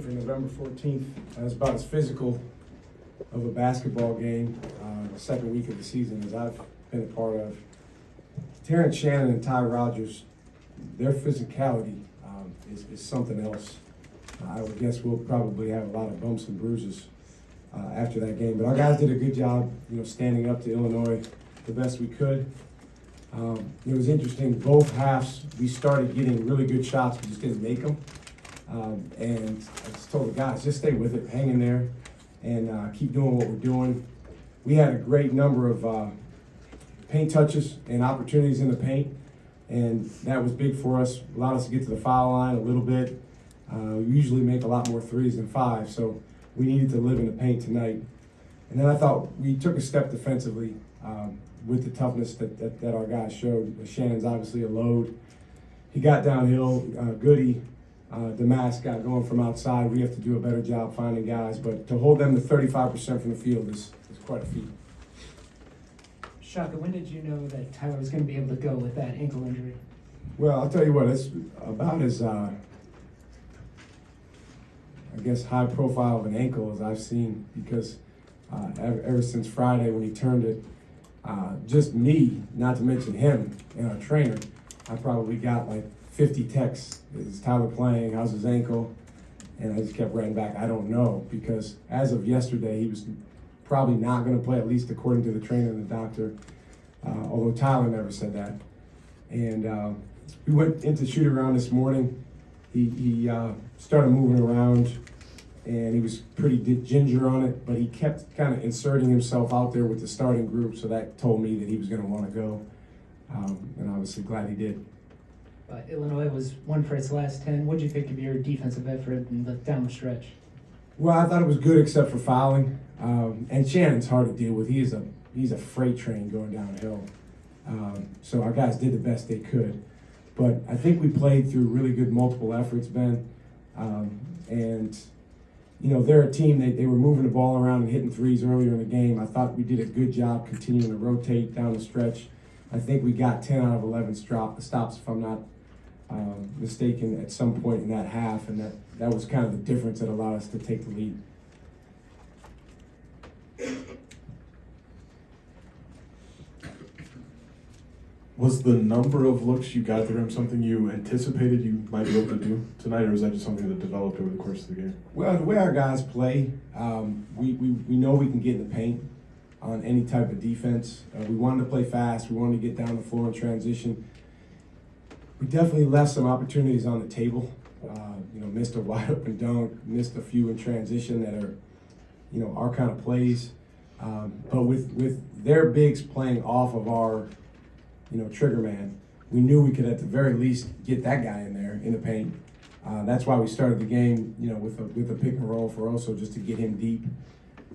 For November 14th, it's about as physical of a basketball game, the second week of the season, as I've been a part of. Terrence Shannon and Ty Rogers, their physicality is something else. I would guess we'll probably have a lot of bumps and bruises after that game. But our guys did a good job, standing up to Illinois the best we could. It was interesting, both halves, we started getting really good shots, we just didn't make them. And I just told the guys, just stay with it, hang in there, and keep doing what we're doing. We had a great number of paint touches and opportunities in the paint, and that was big for us. Allowed us to get to the foul line a little bit. We usually make a lot more threes than five, so we needed to live in the paint tonight. And then I thought we took a step defensively with the toughness that our guys showed. Shannon's obviously a load. He got downhill. Goody, Damas got going from outside. We have to do a better job finding guys, but to hold them to 35% from the field is quite a feat. Shaka, when did you know that Tyler was going to be able to go with that ankle injury? Well, I'll tell you what, it's about as, I guess, high profile of an ankle as I've seen, because ever since Friday when he turned it, just me, not to mention him and our trainer, I probably got like 50 texts. Is Tyler playing? How's his ankle? And I just kept writing back, I don't know, because as of yesterday, he was probably not going to play, at least according to the trainer and the doctor, although Tyler never said that. And we went into shoot around this morning. He started moving around, and he was pretty ginger on it, but he kept kind of inserting himself out there with the starting group, so that told me that he was going to want to go, and obviously glad he did. Illinois was 1 for its last 10. What did you think of your defensive effort down the stretch? Well, I thought it was good except for fouling. And Shannon's hard to deal with. He's a freight train going downhill. So our guys did the best they could. But I think we played through really good multiple efforts, Ben. And, they're a team, they were moving the ball around and hitting threes earlier in the game. I thought we did a good job continuing to rotate down the stretch. I think we got 10 out of 11 stops, if I'm not mistaken, at some point in that half, and that was kind of the difference that allowed us to take the lead. Was the number of looks you got through him something you anticipated you might be able to do tonight, or was that just something that developed over the course of the game? Well, the way our guys play, we know we can get in the paint on any type of defense. We wanted to play fast. We wanted to get down the floor in transition. We definitely left some opportunities on the table. Missed a wide open dunk, missed a few in transition that are, our kind of plays. But with their bigs playing off of our, trigger man, we knew we could at the very least get that guy in there in the paint. That's why we started the game, with a pick and roll for also just to get him deep.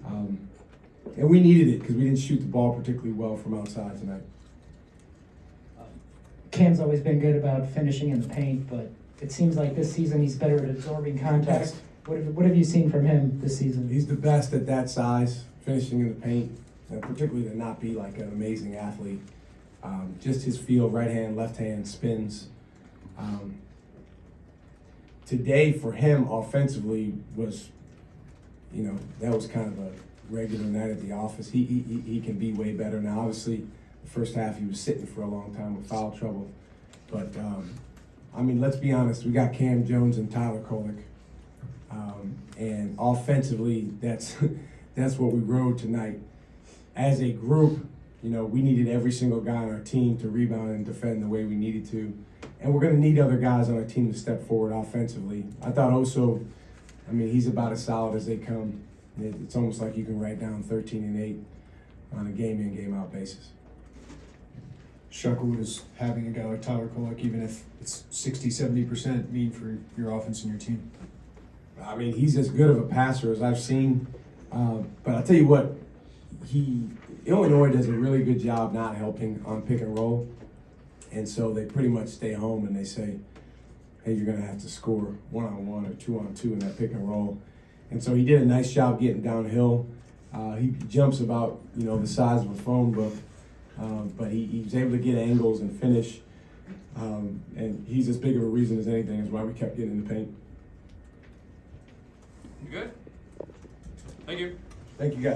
And we needed it because we didn't shoot the ball particularly well from outside tonight. Cam's always been good about finishing in the paint, but it seems like this season he's better at absorbing contact. What have you seen from him this season? He's the best at that size, finishing in the paint, and particularly to not be like an amazing athlete. Just his feel, right hand, left hand, spins. Today for him offensively was, that was kind of a regular night at the office. He can be way better now. Obviously, the first half he was sitting for a long time with foul trouble. But, let's be honest, we got Cam Jones and Tyler Kolek. And offensively, that's what we rode tonight. As a group, we needed every single guy on our team to rebound and defend the way we needed to. And we're going to need other guys on our team to step forward offensively. I thought Oso, he's about as solid as they come. It's almost like you can write down 13 and 8 on a game-in, game-out basis. Shaka, what does having a guy like Tyler Kolek, even if it's 60-70%, mean for your offense and your team? He's as good of a passer as I've seen. But I'll tell you what, Illinois does a really good job not helping on pick and roll. And so they pretty much stay home and they say, hey, you're going to have to score 1-on-1 or 2-on-2 in that pick and roll. And so he did a nice job getting downhill. He jumps about, the size of a phone book. But he's able to get angles and finish. And he's as big of a reason as anything is why we kept getting in the paint. good? Thank you. Thank you, guys.